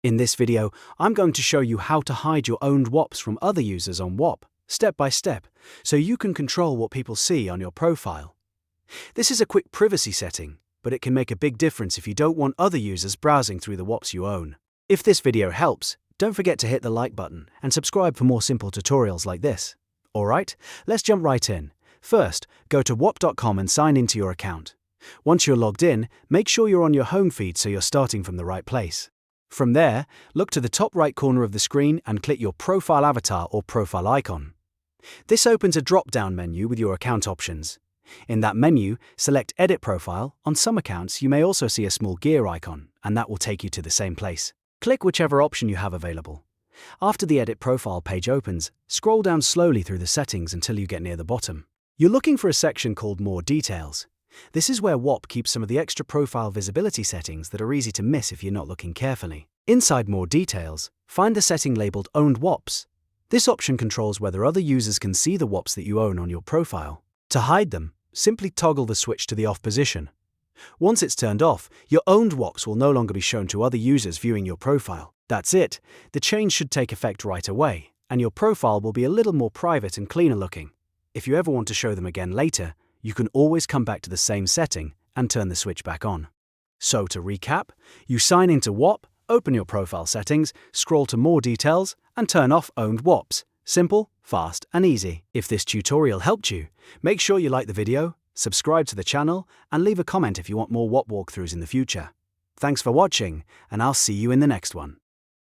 In this video, I'm going to show you how to hide your owned Whops from other users on Whop, step by step, so you can control what people see on your profile. This is a quick privacy setting, but it can make a big difference if you don't want other users browsing through the Whops you own. If this video helps, don't forget to hit the like button and subscribe for more simple tutorials like this. Alright, let's jump right in. First, go to whop.com and sign into your account. Once you're logged in, make sure you're on your home feed so you're starting from the right place. From there, look to the top right corner of the screen and click your profile avatar or profile icon. This opens a drop-down menu with your account options. In that menu, select Edit Profile. On some accounts, you may also see a small gear icon, and that will take you to the same place. Click whichever option you have available. After the Edit Profile page opens, scroll down slowly through the settings until you get near the bottom. You're looking for a section called More Details. This is where Whop keeps some of the extra profile visibility settings that are easy to miss if you're not looking carefully. Inside More Details, find the setting labeled Owned Whops. This option controls whether other users can see the Whops that you own on your profile. To hide them, simply toggle the switch to the off position. Once it's turned off, your owned Whops will no longer be shown to other users viewing your profile. That's it. The change should take effect right away, and your profile will be a little more private and cleaner looking. If you ever want to show them again later, you can always come back to the same setting and turn the switch back on. So to recap, you sign into Whop, open your profile settings, scroll to More Details, and turn off Owned Whops. Simple, fast, and easy. If this tutorial helped you, make sure you like the video, subscribe to the channel, and leave a comment if you want more Whop walkthroughs in the future. Thanks for watching, and I'll see you in the next one.